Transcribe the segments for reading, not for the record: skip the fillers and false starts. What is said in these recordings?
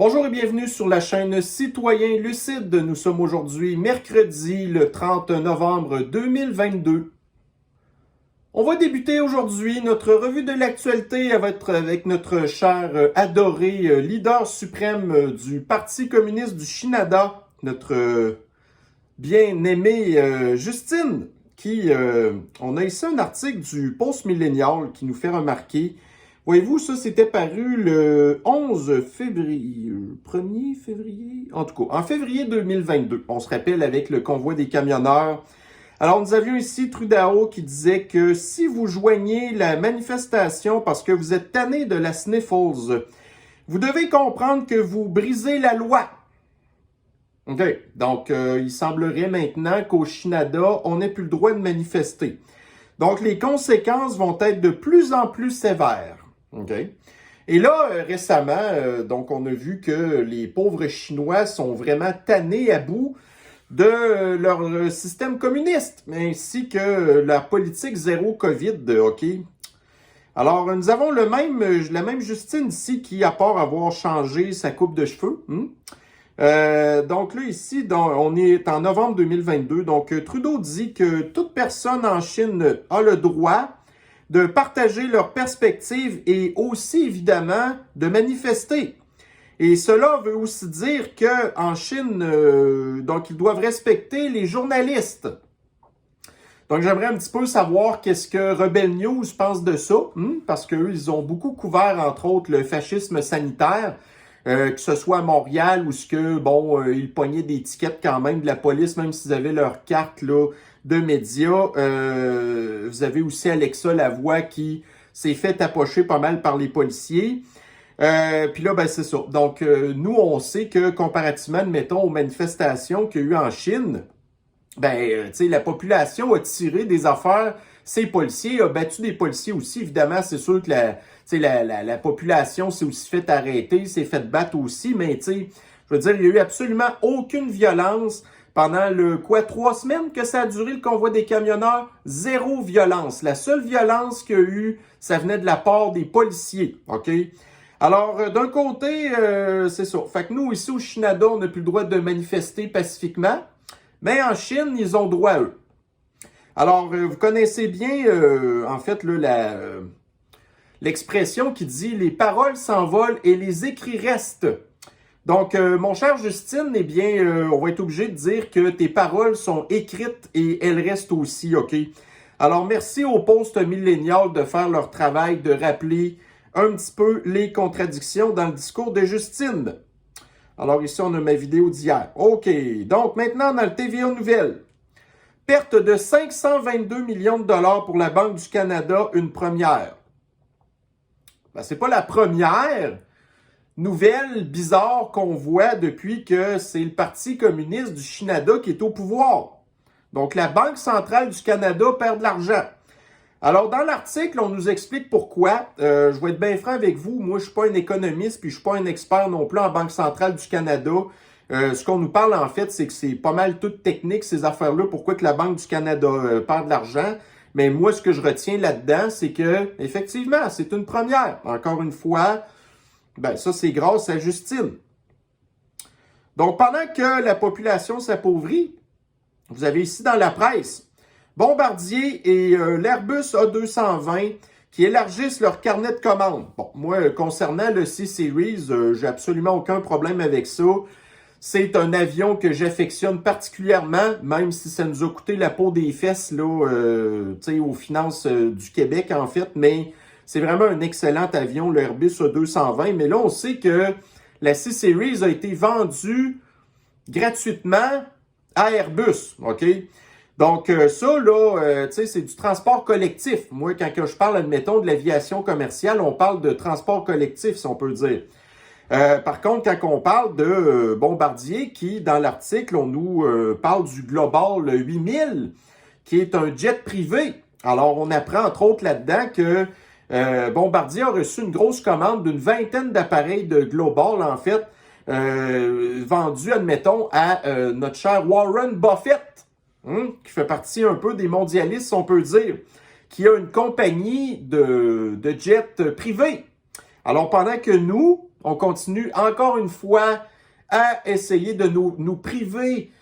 Bonjour et bienvenue sur la chaîne Citoyen Lucide. Nous sommes aujourd'hui mercredi le 30 novembre 2022. On va débuter aujourd'hui notre revue de l'actualité avec notre cher adoré leader suprême du Parti communiste du Canada, notre bien-aimé Justine, on a ici un article du Post-Millennial qui nous fait remarquer. Voyez-vous, ça, c'était paru le 11 février, 1er février, en tout cas, en février 2022. On se rappelle avec le convoi des camionneurs. Alors, nous avions ici Trudeau qui disait que si vous joignez la manifestation parce que vous êtes tanné de la Sniffles, vous devez comprendre que vous brisez la loi. OK. Donc, il semblerait maintenant qu'au Canada, on n'ait plus le droit de manifester. Donc, les conséquences vont être de plus en plus sévères. OK. Et là, récemment, donc on a vu que les pauvres Chinois sont vraiment tannés à bout de leur système communiste, ainsi que la politique zéro COVID, OK? Alors, nous avons la même Justine ici qui, à part avoir changé sa coupe de cheveux, donc là, ici, on est en novembre 2022, donc Trudeau dit que toute personne en Chine a le droit de partager leurs perspectives et aussi, évidemment, de manifester. Et cela veut aussi dire qu'en Chine, donc, ils doivent respecter les journalistes. Donc, j'aimerais un petit peu savoir qu'est-ce que Rebel News pense de ça, parce qu'eux, ils ont beaucoup couvert, entre autres, le fascisme sanitaire, que ce soit à Montréal ou ce que, ils pognaient des tickets quand même de la police, même s'ils avaient leur carte, là, de médias. Vous avez aussi Alexa Lavoie qui s'est fait tapocher pas mal par les policiers. Puis là, c'est ça. Donc, nous, on sait que comparativement, admettons, aux manifestations qu'il y a eu en Chine, la population a tiré des affaires, ces policiers, a battu des policiers aussi. Évidemment, c'est sûr que la population s'est aussi fait arrêter, s'est fait battre aussi, mais je veux dire, il n'y a eu absolument aucune violence. Pendant 3 semaines que ça a duré le convoi des camionneurs, zéro violence. La seule violence qu'il y a eu, ça venait de la part des policiers, OK? Alors, d'un côté, c'est ça. Fait que nous, ici au Canada, on n'a plus le droit de manifester pacifiquement, mais en Chine, ils ont droit à eux. Alors, vous connaissez bien, en fait, l'expression qui dit « les paroles s'envolent et les écrits restent ». Donc, mon cher Justine, on va être obligé de dire que tes paroles sont écrites et elles restent aussi, OK? Alors, merci au Post-Millennial de faire leur travail, de rappeler un petit peu les contradictions dans le discours de Justine. Alors, ici, on a ma vidéo d'hier. OK, donc maintenant, dans le TVA Nouvelles. Perte de 522 millions de dollars pour la Banque du Canada, une première. C'est pas la première nouvelle bizarre qu'on voit depuis que c'est le Parti communiste du Canada qui est au pouvoir. Donc, la Banque centrale du Canada perd de l'argent. Alors, dans l'article, on nous explique pourquoi. Je vais être bien franc avec vous. Moi, je suis pas un économiste, puis je suis pas un expert non plus en Banque centrale du Canada. Ce qu'on nous parle, en fait, c'est que c'est pas mal tout technique, ces affaires-là, pourquoi que la Banque du Canada perd de l'argent. Mais moi, ce que je retiens là-dedans, c'est que, effectivement, c'est une première. Encore une fois, ça, c'est grâce à Justine. Donc, pendant que la population s'appauvrit, vous avez ici dans la presse, Bombardier et l'Airbus A220 qui élargissent leur carnet de commandes. Bon, moi, concernant le C-Series, j'ai absolument aucun problème avec ça. C'est un avion que j'affectionne particulièrement, même si ça nous a coûté la peau des fesses là, aux finances du Québec, en fait, mais c'est vraiment un excellent avion, le Airbus A220. Mais là, on sait que la C-Series a été vendue gratuitement à Airbus, OK? Donc, ça, là, c'est du transport collectif. Moi, quand je parle, admettons, de l'aviation commerciale, on parle de transport collectif, si on peut dire. Par contre, quand on parle de Bombardier, qui, dans l'article, on nous parle du Global 8000, qui est un jet privé. Alors, on apprend, entre autres, là-dedans que Bombardier a reçu une grosse commande d'une 20aine d'appareils de Global, en fait, vendus, admettons, à notre cher Warren Buffett, qui fait partie un peu des mondialistes, on peut dire, qui a une compagnie de jets privés. Alors, pendant que nous, on continue encore une fois à essayer de nous priver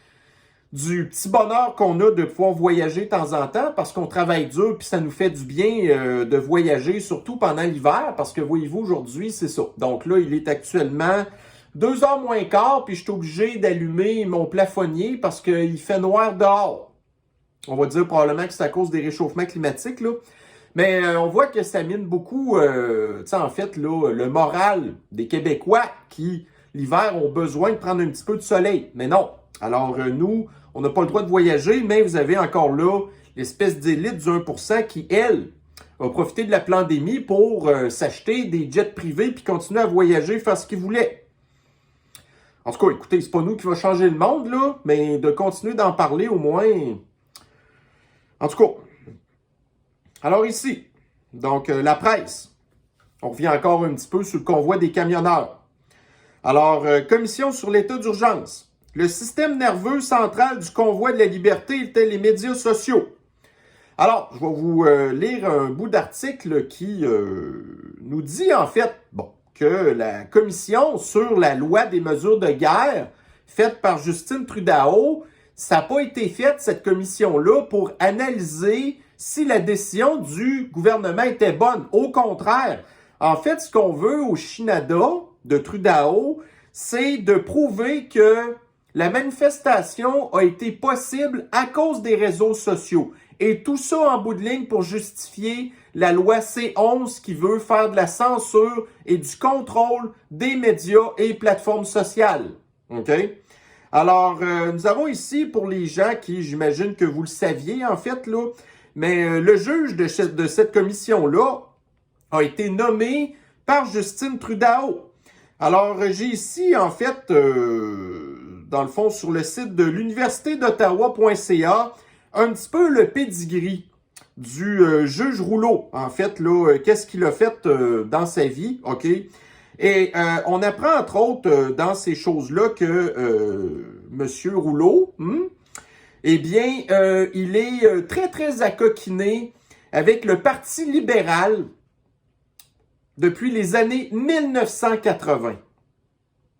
du petit bonheur qu'on a de pouvoir voyager de temps en temps parce qu'on travaille dur puis ça nous fait du bien de voyager, surtout pendant l'hiver, parce que voyez-vous, aujourd'hui, c'est ça. Donc là, il est actuellement 2h moins quart, puis je suis obligé d'allumer mon plafonnier parce qu'il fait noir dehors. On va dire probablement que c'est à cause des réchauffements climatiques, là. Mais on voit que ça mine beaucoup, en fait, là, le moral des Québécois qui, l'hiver, ont besoin de prendre un petit peu de soleil. Mais non. Alors, nous, on n'a pas le droit de voyager, mais vous avez encore là l'espèce d'élite du 1% qui, elle, a profité de la pandémie pour s'acheter des jets privés puis continuer à voyager, faire ce qu'ils voulaient. En tout cas, écoutez, c'est pas nous qui va changer le monde, là, mais de continuer d'en parler au moins. En tout cas. Alors ici, donc la presse. On revient encore un petit peu sur le convoi des camionneurs. Alors, commission sur l'état d'urgence. Le système nerveux central du convoi de la liberté était les médias sociaux. Alors, je vais vous lire un bout d'article qui nous dit en fait, que la commission sur la loi des mesures de guerre faite par Justin Trudeau, ça n'a pas été fait, cette commission-là, pour analyser si la décision du gouvernement était bonne. Au contraire, en fait, ce qu'on veut au Canada de Trudeau, c'est de prouver que la manifestation a été possible à cause des réseaux sociaux. Et tout ça en bout de ligne pour justifier la loi C11 qui veut faire de la censure et du contrôle des médias et plateformes sociales. OK? Alors, nous avons ici, pour les gens qui, j'imagine que vous le saviez en fait, là, mais le juge de cette commission-là a été nommé par Justin Trudeau. Alors, j'ai ici, en fait, dans le fond, sur le site de l'université d'Ottawa.ca, un petit peu le pedigree du juge Rouleau. En fait, là, qu'est-ce qu'il a fait dans sa vie, OK? Et on apprend, entre autres, dans ces choses-là que Monsieur Rouleau, eh bien, il est très, très accoquiné avec le Parti libéral depuis les années 1980.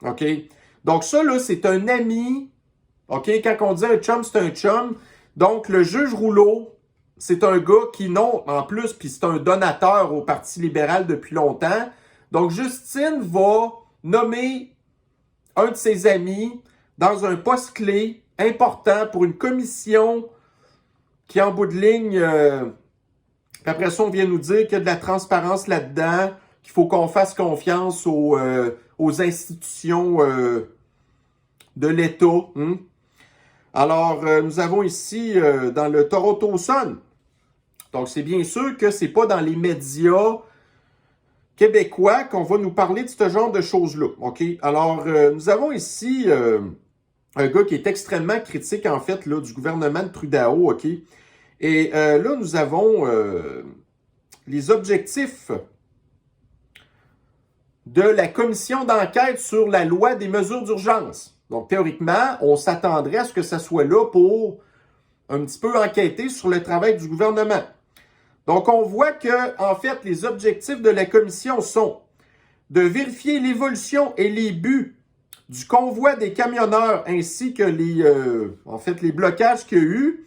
OK? Donc ça, là, c'est un ami. OK? Quand on dit un chum, c'est un chum. Donc, le juge Rouleau, c'est un gars qui, non, en plus, puis c'est un donateur au Parti libéral depuis longtemps. Donc, Justine va nommer un de ses amis dans un poste clé important pour une commission qui, en bout de ligne, après ça, on vient nous dire qu'il y a de la transparence là-dedans, qu'il faut qu'on fasse confiance aux institutions de l'État. Alors, nous avons ici dans le Toronto Sun. Donc, c'est bien sûr que c'est pas dans les médias québécois qu'on va nous parler de ce genre de choses-là. OK? Alors, nous avons ici un gars qui est extrêmement critique, en fait, là, du gouvernement de Trudeau. OK? Et là, nous avons les objectifs de la commission d'enquête sur la loi des mesures d'urgence. Donc, théoriquement, on s'attendrait à ce que ça soit là pour un petit peu enquêter sur le travail du gouvernement. Donc, on voit que, en fait, les objectifs de la commission sont de vérifier l'évolution et les buts du convoi des camionneurs ainsi que les blocages qu'il y a eu.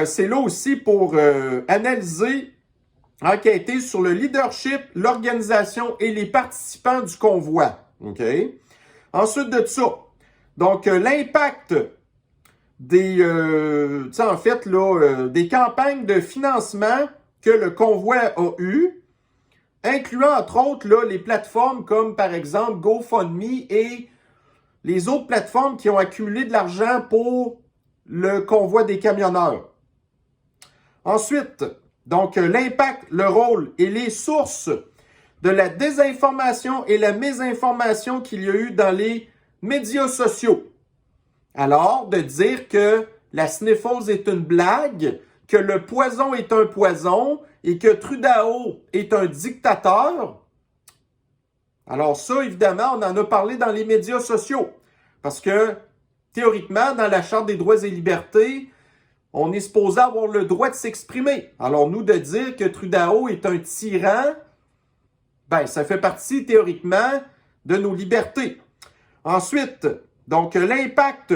C'est là aussi pour analyser, enquêter sur le leadership, l'organisation et les participants du convoi. OK? Ensuite de ça, donc l'impact des des campagnes de financement que le convoi a eu, incluant entre autres là, les plateformes comme par exemple GoFundMe et les autres plateformes qui ont accumulé de l'argent pour le convoi des camionneurs. Ensuite, donc l'impact, le rôle et les sources de la désinformation et la mésinformation qu'il y a eu dans les médias sociaux. Alors, de dire que la sniffose est une blague, que le poison est un poison et que Trudeau est un dictateur. Alors ça, évidemment, on en a parlé dans les médias sociaux. Parce que, théoriquement, dans la Charte des droits et libertés, on est supposé avoir le droit de s'exprimer. Alors nous, de dire que Trudeau est un tyran, Ben, ça fait partie théoriquement de nos libertés. Ensuite, donc l'impact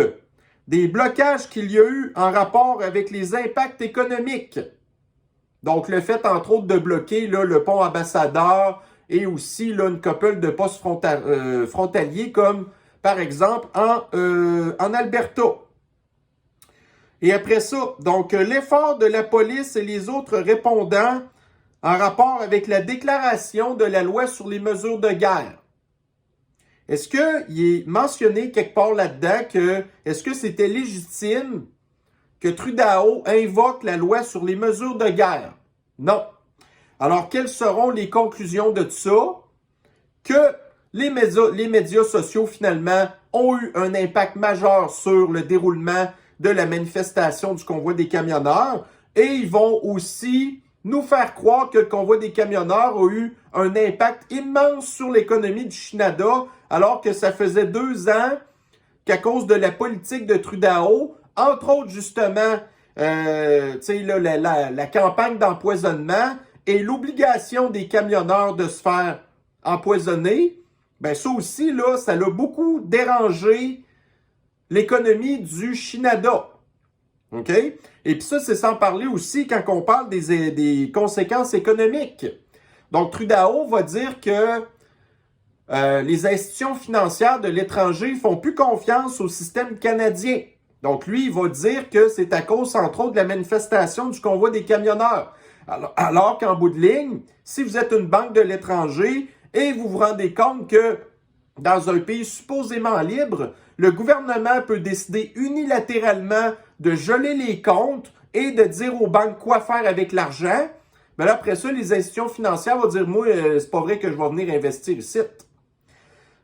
des blocages qu'il y a eu en rapport avec les impacts économiques. Donc, le fait, entre autres, de bloquer là, le pont Ambassadeur et aussi là, une couple de postes frontaliers, comme par exemple en Alberta. Et après ça, donc l'effort de la police et les autres répondants en rapport avec la déclaration de la loi sur les mesures de guerre. Est-ce qu'il est mentionné quelque part là-dedans que est-ce que c'était légitime que Trudeau invoque la loi sur les mesures de guerre? Non. Alors, quelles seront les conclusions de ça? Que les médias sociaux, finalement, ont eu un impact majeur sur le déroulement de la manifestation du convoi des camionneurs et ils vont aussi nous faire croire que le convoi des camionneurs a eu un impact immense sur l'économie du Canada alors que ça faisait 2 ans qu'à cause de la politique de Trudeau, entre autres justement la campagne d'empoisonnement et l'obligation des camionneurs de se faire empoisonner, ben ça aussi, là, ça l'a beaucoup dérangé l'économie du Canada. OK? Et puis ça, c'est sans parler aussi quand on parle des conséquences économiques. Donc, Trudeau va dire que les institutions financières de l'étranger ne font plus confiance au système canadien. Donc, lui, il va dire que c'est à cause, entre autres, de la manifestation du convoi des camionneurs. Alors qu'en bout de ligne, si vous êtes une banque de l'étranger et vous vous rendez compte que dans un pays supposément libre, le gouvernement peut décider unilatéralement de geler les comptes et de dire aux banques quoi faire avec l'argent, mais là, après ça, les institutions financières vont dire « Moi, c'est pas vrai que je vais venir investir ici. »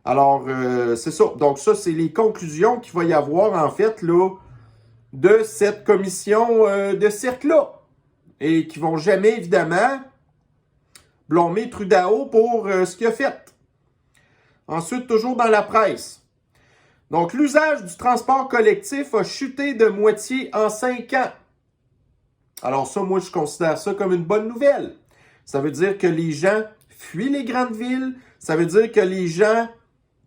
Alors, c'est ça. Donc, ça, c'est les conclusions qu'il va y avoir, en fait, là, de cette commission de cirque-là. Et qui vont jamais, évidemment, blâmer Trudeau pour ce qu'il a fait. Ensuite, toujours dans la presse. Donc, l'usage du transport collectif a chuté de moitié en 5 ans. Alors ça, moi, je considère ça comme une bonne nouvelle. Ça veut dire que les gens fuient les grandes villes. Ça veut dire que les gens,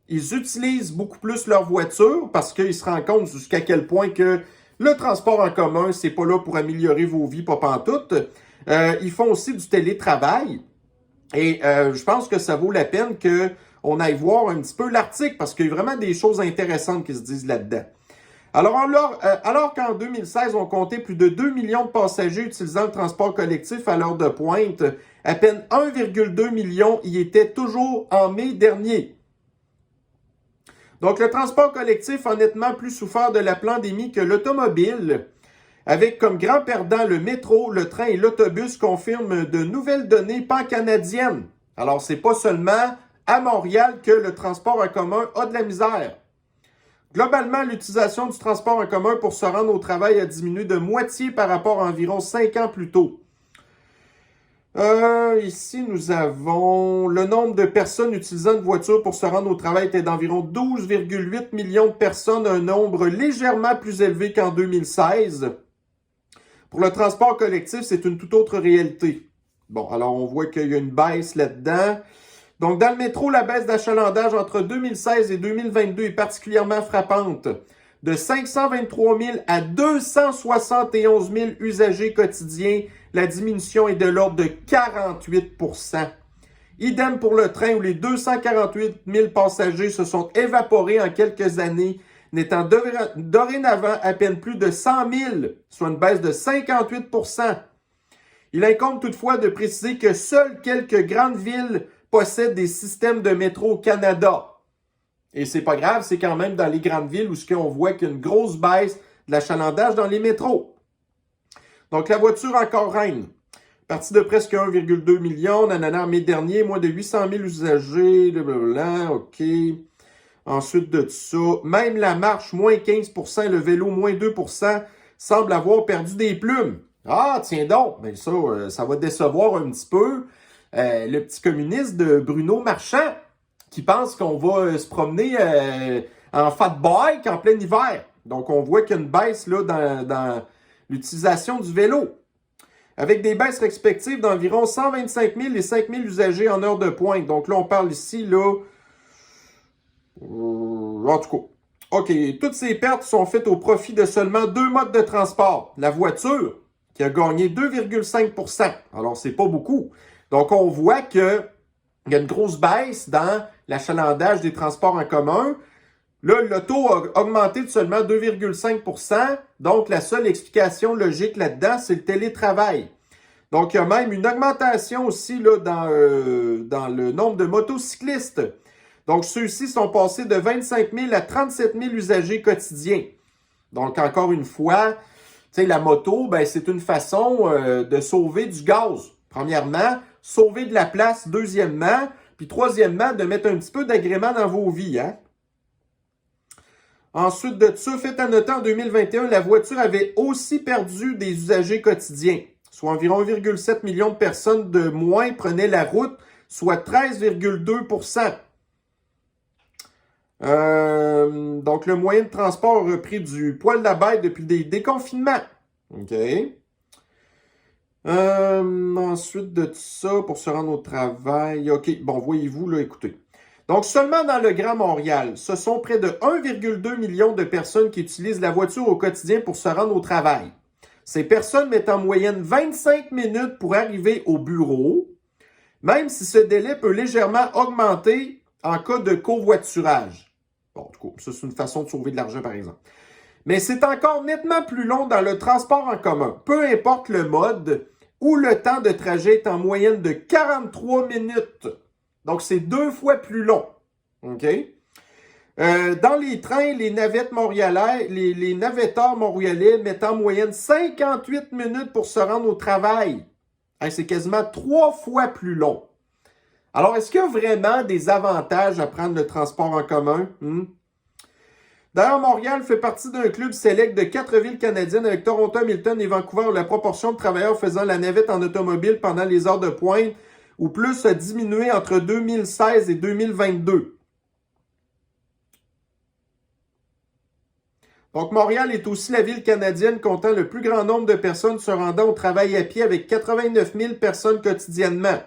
ils utilisent beaucoup plus leur voiture parce qu'ils se rendent compte jusqu'à quel point que le transport en commun, c'est pas là pour améliorer vos vies, pas pantoute. Ils font aussi du télétravail. Et je pense que ça vaut la peine qu'on aille voir un petit peu l'article parce qu'il y a vraiment des choses intéressantes qui se disent là-dedans. Alors qu'en 2016, on comptait plus de 2 millions de passagers utilisant le transport collectif à l'heure de pointe, à peine 1,2 million y étaient toujours en mai dernier. Donc, le transport collectif a nettement plus souffert de la pandémie que l'automobile, avec comme grand perdant le métro, le train et l'autobus, confirment de nouvelles données pan-canadiennes. Alors, c'est pas seulement à Montréal que le transport en commun a de la misère. Globalement, l'utilisation du transport en commun pour se rendre au travail a diminué de moitié par rapport à environ 5 ans plus tôt. Ici, nous avons le nombre de personnes utilisant une voiture pour se rendre au travail était d'environ 12,8 millions de personnes, un nombre légèrement plus élevé qu'en 2016. Pour le transport collectif, c'est une toute autre réalité. Bon, alors on voit qu'il y a une baisse là-dedans. Donc, dans le métro, la baisse d'achalandage entre 2016 et 2022 est particulièrement frappante. De 523 000 à 271 000 usagers quotidiens, la diminution est de l'ordre de 48 %. Idem pour le train où les 248 000 passagers se sont évaporés en quelques années, n'étant dorénavant à peine plus de 100 000, soit une baisse de 58 %. Il incombe toutefois de préciser que seules quelques grandes villes possèdent des systèmes de métro au Canada. Et c'est pas grave, c'est quand même dans les grandes villes où on voit qu'il y a une grosse baisse de l'achalandage dans les métros. Donc, la voiture encore reine. Partie de presque 1,2 million, nanana, en mai dernier, moins de 800 000 usagers, blablabla, OK. Ensuite de ça, même la marche, moins 15 %, le vélo, moins 2 %, semble avoir perdu des plumes. Ah, tiens donc, mais ça va décevoir un petit peu le petit communiste de Bruno Marchand qui pense qu'on va se promener en fat bike en plein hiver. Donc, on voit qu'il y a une baisse là, dans l'utilisation du vélo. avec des baisses respectives d'environ 125 000 et 5 000 usagers en heure de pointe. Donc là, on parle ici, là, en tout cas. OK, toutes ces pertes sont faites au profit de seulement deux modes de transport. La voiture, qui a gagné 2,5 %. Alors, c'est pas beaucoup. Donc, on voit qu'il y a une grosse baisse dans l'achalandage des transports en commun. Là, l'auto a augmenté de seulement 2,5 %. Donc, la seule explication logique là-dedans, c'est le télétravail. Donc, il y a même une augmentation aussi là, dans le nombre de motocyclistes. Donc, ceux-ci sont passés de 25 000 à 37 000 usagers quotidiens. Donc, encore une fois, tu sais, la moto, ben, c'est une façon de sauver du gaz. Premièrement, sauver de la place. Deuxièmement, puis troisièmement, de mettre un petit peu d'agrément dans vos vies, hein. Ensuite de ça, fait à noter en 2021, la voiture avait aussi perdu des usagers quotidiens, soit environ 1,7 million de personnes de moins prenaient la route, soit 13,2 %. Donc, le moyen de transport a repris du poil de la bête depuis des déconfinements. OK. Ensuite de ça, pour se rendre au travail. OK, bon, voyez-vous, là, écoutez. Donc, seulement dans le Grand Montréal, ce sont près de 1,2 million de personnes qui utilisent la voiture au quotidien pour se rendre au travail. Ces personnes mettent en moyenne 25 minutes pour arriver au bureau, même si ce délai peut légèrement augmenter en cas de covoiturage. Bon, en tout cas, ça, c'est une façon de sauver de l'argent, par exemple. Mais c'est encore nettement plus long dans le transport en commun, peu importe le mode, où le temps de trajet est en moyenne de 43 minutes. Donc, c'est 2 fois plus long. OK? Dans les trains, les navettes montréalais, les navetteurs montréalais mettent en moyenne 58 minutes pour se rendre au travail. Hein, c'est quasiment 3 fois plus long. Alors, est-ce qu'il y a vraiment des avantages à prendre le transport en commun? D'ailleurs, Montréal fait partie d'un club select de 4 villes canadiennes avec Toronto, Hamilton et Vancouver où la proportion de travailleurs faisant la navette en automobile pendant les heures de pointe ou plus a diminué entre 2016 et 2022. Donc, Montréal est aussi la ville canadienne comptant le plus grand nombre de personnes se rendant au travail à pied avec 89 000 personnes quotidiennement.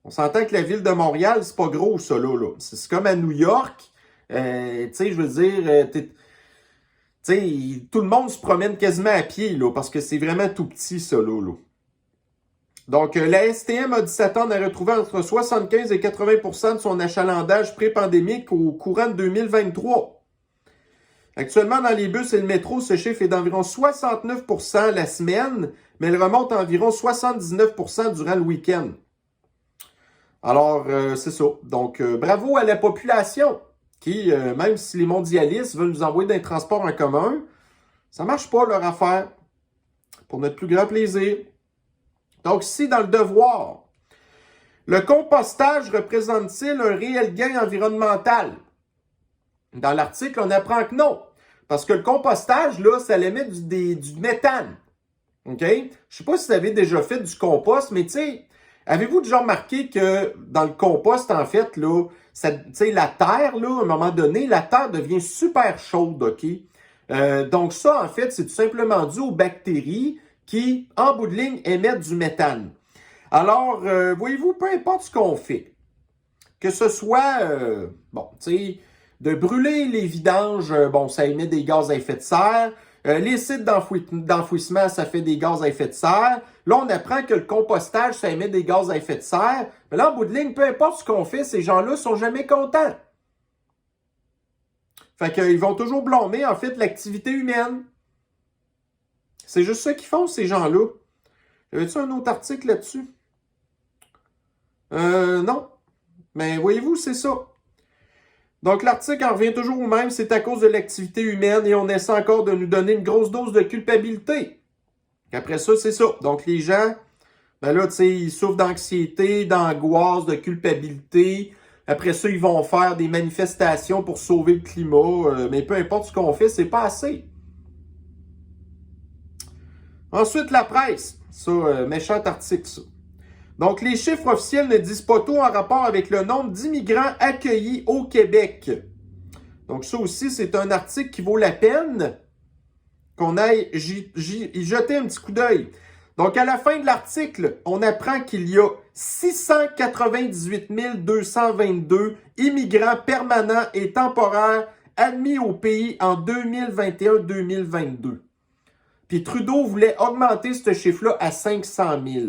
On s'entend que la ville de Montréal, c'est pas gros, ça, là. C'est comme à New York. Tu sais, je veux dire, tout le monde se promène quasiment à pied, là, parce que c'est vraiment tout petit, ça, là. Donc, la STM a dit s'attendre à retrouver entre 75 et 80 % de son achalandage pré-pandémique au courant de 2023. Actuellement, dans les bus et le métro, ce chiffre est d'environ 69 % la semaine, mais il remonte à environ 79 % durant le week-end. Alors, c'est ça. Donc, bravo à la population qui, même si les mondialistes veulent nous envoyer dans les transports en commun, ça marche pas leur affaire. Pour notre plus grand plaisir. Donc, ici, dans le devoir, le compostage représente-t-il un réel gain environnemental? Dans l'article, on apprend que non. Parce que le compostage, là, ça émet du méthane. OK? Je ne sais pas si vous avez déjà fait du compost, mais tu sais, avez-vous déjà remarqué que dans le compost, en fait, là, la terre, là, à un moment donné, la terre devient super chaude, OK? Donc ça, en fait, c'est tout simplement dû aux bactéries qui, en bout de ligne, émettent du méthane. Alors, voyez-vous, peu importe ce qu'on fait, que ce soit, de brûler les vidanges, ça émet des gaz à effet de serre. Les sites d'enfouissement, ça fait des gaz à effet de serre. Là, on apprend que le compostage, ça émet des gaz à effet de serre. Mais là, en bout de ligne, peu importe ce qu'on fait, ces gens-là sont jamais contents. Fait qu'ils vont toujours blâmer, en fait, l'activité humaine. C'est juste ça qu'ils font, ces gens-là. Y avait-tu un autre article là-dessus? Non. Mais voyez-vous, c'est ça. Donc, l'article en revient toujours au même, c'est à cause de l'activité humaine et on essaie encore de nous donner une grosse dose de culpabilité. Après ça, c'est ça. Donc, les gens, ben là, tu sais, ils souffrent d'anxiété, d'angoisse, de culpabilité. Après ça, ils vont faire des manifestations pour sauver le climat. Mais peu importe ce qu'on fait, c'est pas assez. Ensuite, la presse. Ça, méchant article, ça. Donc, les chiffres officiels ne disent pas tout en rapport avec le nombre d'immigrants accueillis au Québec. Donc, ça aussi, c'est un article qui vaut la peine qu'on aille y jeter un petit coup d'œil. Donc, à la fin de l'article, on apprend qu'il y a 698 222 immigrants permanents et temporaires admis au pays en 2021-2022. Puis Trudeau voulait augmenter ce chiffre-là à 500 000.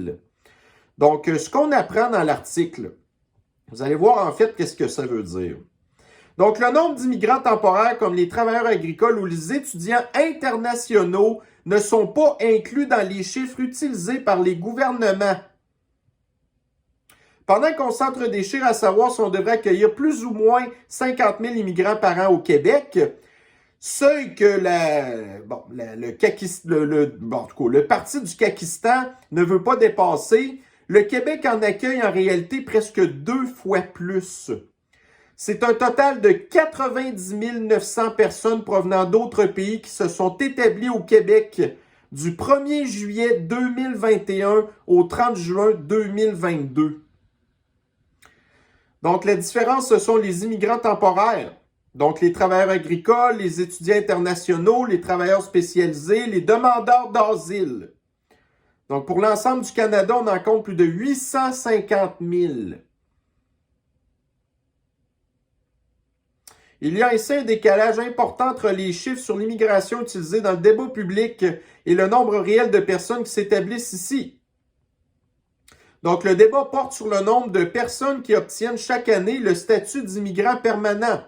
Donc, ce qu'on apprend dans l'article, vous allez voir en fait qu'est-ce que ça veut dire. Donc, le nombre d'immigrants temporaires comme les travailleurs agricoles ou les étudiants internationaux ne sont pas inclus dans les chiffres utilisés par les gouvernements. Pendant qu'on s'entre-déchire à savoir si on devrait accueillir plus ou moins 50 000 immigrants par an au Québec, seuil que le parti du Kakistan ne veut pas dépasser, le Québec en accueille en réalité presque 2 fois plus. C'est un total de 90 900 personnes provenant d'autres pays qui se sont établies au Québec du 1er juillet 2021 au 30 juin 2022. Donc, la différence, ce sont les immigrants temporaires. Donc, les travailleurs agricoles, les étudiants internationaux, les travailleurs spécialisés, les demandeurs d'asile. Donc, pour l'ensemble du Canada, on en compte plus de 850 000. Il y a ainsi un décalage important entre les chiffres sur l'immigration utilisés dans le débat public et le nombre réel de personnes qui s'établissent ici. Donc, le débat porte sur le nombre de personnes qui obtiennent chaque année le statut d'immigrant permanent.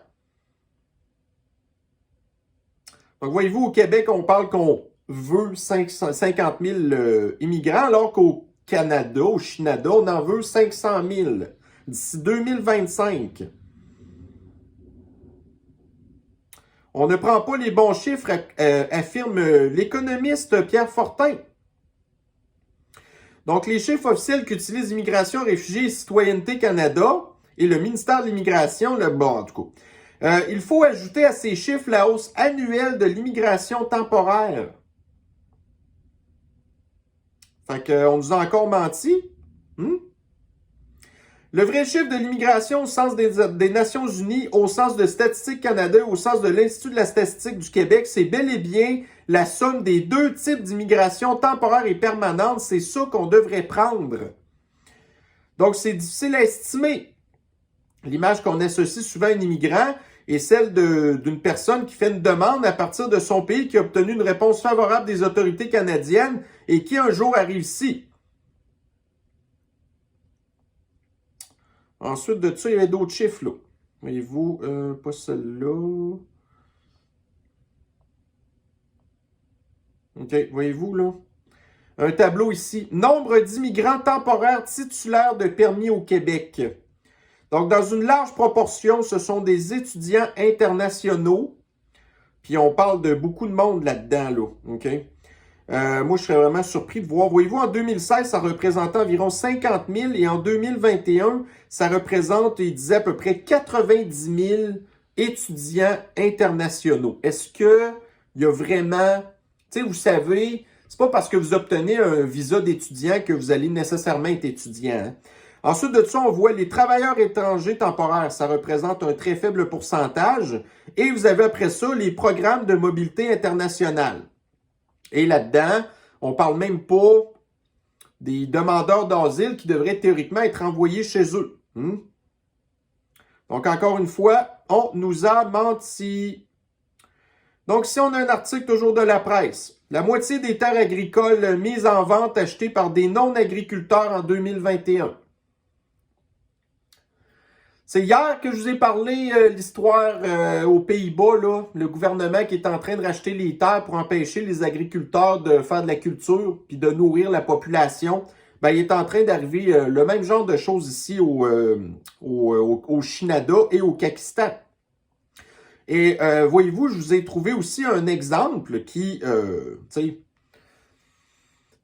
Donc, voyez-vous, au Québec, on parle qu'on veut 50 000 immigrants, alors qu'au Canada, au Canada, on en veut 500 000 d'ici 2025. On ne prend pas les bons chiffres, affirme l'économiste Pierre Fortin. Donc, les chiffres officiels qu'utilise Immigration, Réfugiés et Citoyenneté Canada et le ministère de l'Immigration, en tout cas. Il faut ajouter à ces chiffres la hausse annuelle de l'immigration temporaire. Fait qu'on nous a encore menti. Le vrai chiffre de l'immigration au sens des Nations Unies, au sens de Statistique Canada, au sens de l'Institut de la statistique du Québec, c'est bel et bien la somme des deux types d'immigration temporaire et permanente. C'est ça qu'on devrait prendre. Donc, c'est difficile à estimer. L'image qu'on associe souvent à un immigrant est celle d'une personne qui fait une demande à partir de son pays, qui a obtenu une réponse favorable des autorités canadiennes et qui un jour arrive ici. Ensuite de ça, il y avait d'autres chiffres, là. Voyez-vous, pas celle-là. OK, voyez-vous, là. Un tableau ici. Nombre d'immigrants temporaires titulaires de permis au Québec. Donc, dans une large proportion, ce sont des étudiants internationaux. Puis, on parle de beaucoup de monde là-dedans, là. OK? Moi, je serais vraiment surpris de voir. Voyez-vous, en 2016, ça représentait environ 50 000 et en 2021, ça représente, il disait à peu près 90 000 étudiants internationaux. Est-ce qu'il y a vraiment... Tu sais, vous savez, c'est pas parce que vous obtenez un visa d'étudiant que vous allez nécessairement être étudiant. Hein? Ensuite de ça, on voit les travailleurs étrangers temporaires. Ça représente un très faible pourcentage. Et vous avez après ça les programmes de mobilité internationale. Et là-dedans, on parle même pas des demandeurs d'asile qui devraient théoriquement être envoyés chez eux. Donc, encore une fois, on nous a menti. Donc, si on a un article toujours de la presse, la moitié des terres agricoles mises en vente achetées par des non-agriculteurs en 2021. C'est hier que je vous ai parlé l'histoire aux Pays-Bas, là, le gouvernement qui est en train de racheter les terres pour empêcher les agriculteurs de faire de la culture puis de nourrir la population. Ben, il est en train d'arriver le même genre de choses ici au Canada et au Kakistan. Et voyez-vous, je vous ai trouvé aussi un exemple qui,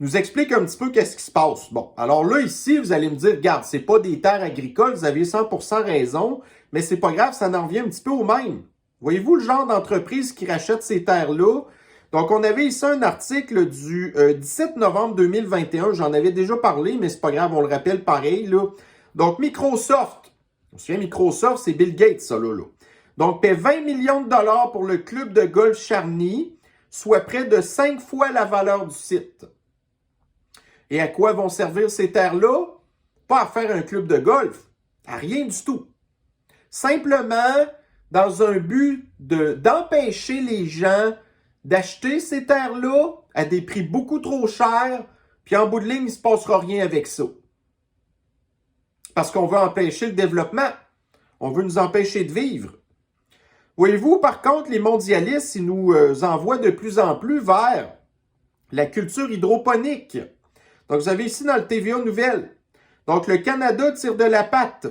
nous explique un petit peu qu'est-ce qui se passe. Bon, alors là, ici, vous allez me dire, regarde, c'est pas des terres agricoles, vous avez 100% raison, mais c'est pas grave, ça en revient un petit peu au même. Voyez-vous le genre d'entreprise qui rachète ces terres-là? Donc, on avait ici un article du 17 novembre 2021, j'en avais déjà parlé, mais c'est pas grave, on le rappelle pareil, là. Donc, Microsoft, on se souvient, Microsoft, c'est Bill Gates, ça, là. Donc, paie 20 millions de dollars pour le club de golf Charny, soit près de 5 fois la valeur du site. Et à quoi vont servir ces terres-là? Pas à faire un club de golf, à rien du tout. Simplement dans un but d'empêcher les gens d'acheter ces terres-là à des prix beaucoup trop chers, puis en bout de ligne, il ne se passera rien avec ça. Parce qu'on veut empêcher le développement. On veut nous empêcher de vivre. Voyez-vous, par contre, les mondialistes, ils nous envoient de plus en plus vers la culture hydroponique. Donc, vous avez ici dans le TVA Nouvelles. Donc, le Canada tire de la patte.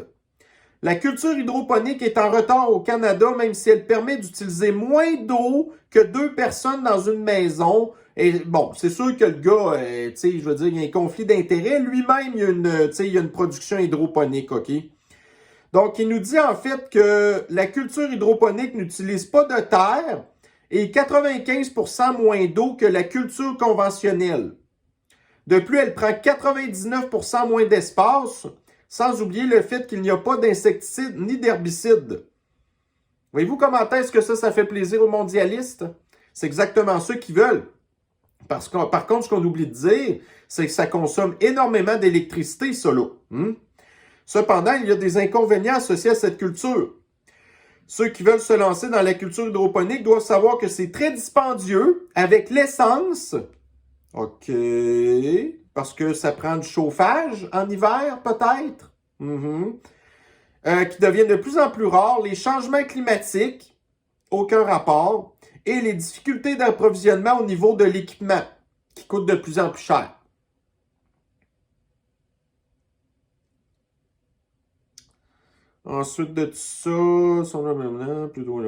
La culture hydroponique est en retard au Canada, même si elle permet d'utiliser moins d'eau que 2 personnes dans une maison. Et bon, c'est sûr que le gars, tu sais, je veux dire, il y a un conflit d'intérêts. Lui-même, il y a une production hydroponique, OK? Donc, il nous dit en fait que la culture hydroponique n'utilise pas de terre et 95% moins d'eau que la culture conventionnelle. De plus, elle prend 99% moins d'espace, sans oublier le fait qu'il n'y a pas d'insecticides ni d'herbicides. Voyez-vous comment est-ce que ça fait plaisir aux mondialistes? C'est exactement ça qu'ils veulent. Parce que, par contre, ce qu'on oublie de dire, c'est que ça consomme énormément d'électricité, ça là. Cependant, il y a des inconvénients associés à cette culture. Ceux qui veulent se lancer dans la culture hydroponique doivent savoir que c'est très dispendieux avec l'essence. OK. Parce que ça prend du chauffage en hiver, peut-être. Qui deviennent de plus en plus rares. Les changements climatiques, aucun rapport. Et les difficultés d'approvisionnement au niveau de l'équipement, qui coûte de plus en plus cher. Ensuite de tout ça, plutôt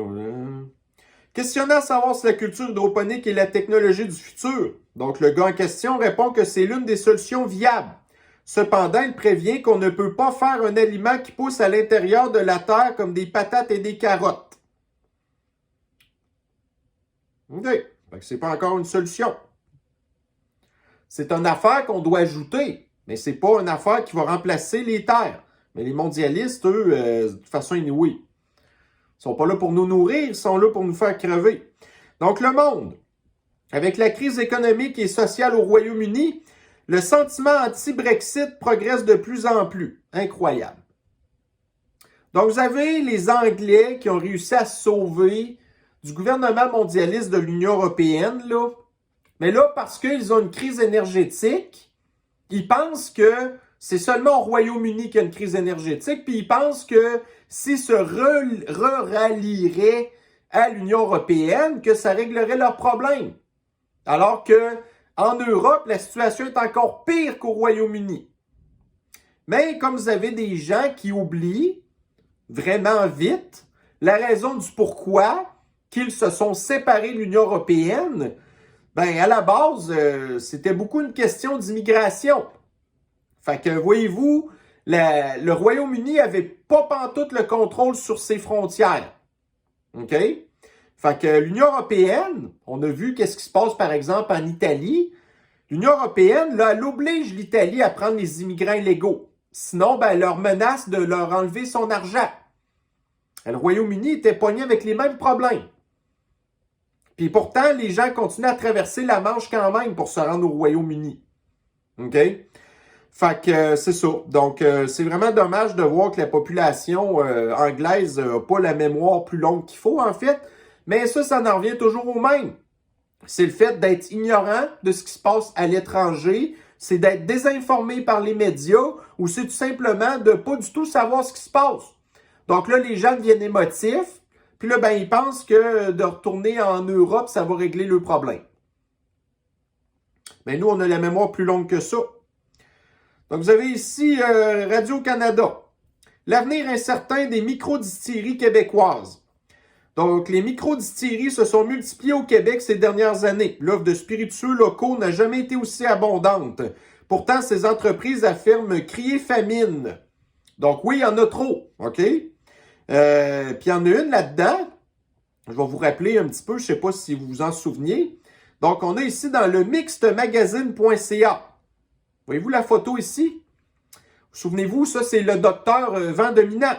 questionner à savoir si la culture hydroponique est la technologie du futur. Donc, le gars en question répond que c'est l'une des solutions viables. Cependant, il prévient qu'on ne peut pas faire un aliment qui pousse à l'intérieur de la terre comme des patates et des carottes. OK. C'est pas encore une solution. C'est une affaire qu'on doit ajouter, mais c'est pas une affaire qui va remplacer les terres. Mais les mondialistes, eux, de toute façon, inouïs. Ils sont pas là pour nous nourrir, ils sont là pour nous faire crever. Donc, le monde. Avec la crise économique et sociale au Royaume-Uni, le sentiment anti-Brexit progresse de plus en plus. Incroyable. Donc, vous avez les Anglais qui ont réussi à se sauver du gouvernement mondialiste de l'Union européenne, là. Mais là, parce qu'ils ont une crise énergétique, ils pensent que c'est seulement au Royaume-Uni qu'il y a une crise énergétique, puis ils pensent que s'ils se rallieraient à l'Union européenne, que ça réglerait leurs problèmes. Alors que en Europe, la situation est encore pire qu'au Royaume-Uni. Mais comme vous avez des gens qui oublient vraiment vite la raison du pourquoi qu'ils se sont séparés de l'Union européenne, ben à la base, c'était beaucoup une question d'immigration. Fait que, voyez-vous, le Royaume-Uni n'avait pas pantoute le contrôle sur ses frontières. OK? Fait que l'Union européenne, on a vu qu'est-ce qui se passe, par exemple, en Italie. L'Union européenne, là, elle oblige l'Italie à prendre les immigrants illégaux. Sinon, ben, elle leur menace de leur enlever son argent. Le Royaume-Uni était pogné avec les mêmes problèmes. Puis pourtant, les gens continuent à traverser la Manche quand même pour se rendre au Royaume-Uni. OK? Fait que c'est ça. Donc, c'est vraiment dommage de voir que la population anglaise n'a pas la mémoire plus longue qu'il faut, en fait. Mais ça en revient toujours au même. C'est le fait d'être ignorant de ce qui se passe à l'étranger, c'est d'être désinformé par les médias, ou c'est tout simplement de pas du tout savoir ce qui se passe. Donc là, les gens deviennent émotifs, puis là, ben, ils pensent que de retourner en Europe, ça va régler le problème. Mais nous, on a la mémoire plus longue que ça. Donc, vous avez ici Radio-Canada. L'avenir incertain des microdistilleries québécoises. Donc, les microdistilleries se sont multipliées au Québec ces dernières années. L'offre de spiritueux locaux n'a jamais été aussi abondante. Pourtant, ces entreprises affirment crier famine. Donc, oui, il y en a trop, OK? Puis, il y en a une là-dedans. Je vais vous rappeler un petit peu, je ne sais pas si vous vous en souveniez. Donc, on est ici dans le mixedmagazine.ca. Voyez-vous la photo ici? Souvenez-vous, ça, c'est le docteur Vandominant.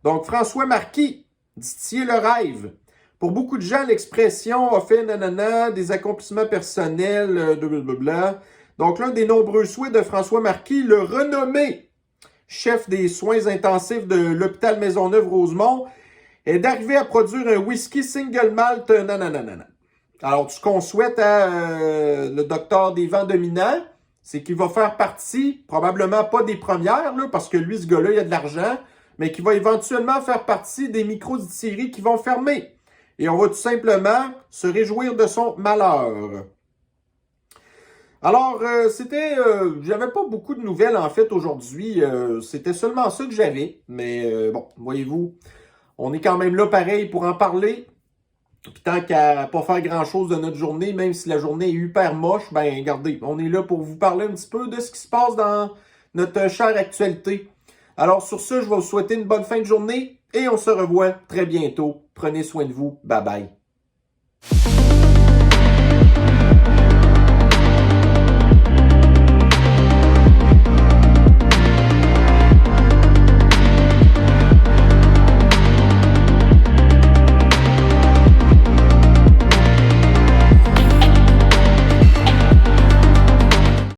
Donc, François Marquis, distiller le rêve. Pour beaucoup de gens, l'expression a fait nanana, des accomplissements personnels, blablabla. Donc, l'un des nombreux souhaits de François Marquis, le renommé chef des soins intensifs de l'hôpital Maisonneuve-Rosemont, est d'arriver à produire un whisky single malt nananana. Alors, ce qu'on souhaite à le docteur des vents dominants, c'est qu'il va faire partie, probablement pas des premières, là, parce que lui, ce gars-là, il a de l'argent, mais qu'il va éventuellement faire partie des micro-distilleries qui vont fermer. Et on va tout simplement se réjouir de son malheur. Alors, j'avais pas beaucoup de nouvelles en fait aujourd'hui. C'était seulement ça que j'avais. Mais bon, voyez-vous, on est quand même là pareil pour en parler. Puis tant qu'à pas faire grand-chose de notre journée, même si la journée est hyper moche, ben regardez, on est là pour vous parler un petit peu de ce qui se passe dans notre chère actualité. Alors sur ce, je vais vous souhaiter une bonne fin de journée et on se revoit très bientôt. Prenez soin de vous. Bye bye.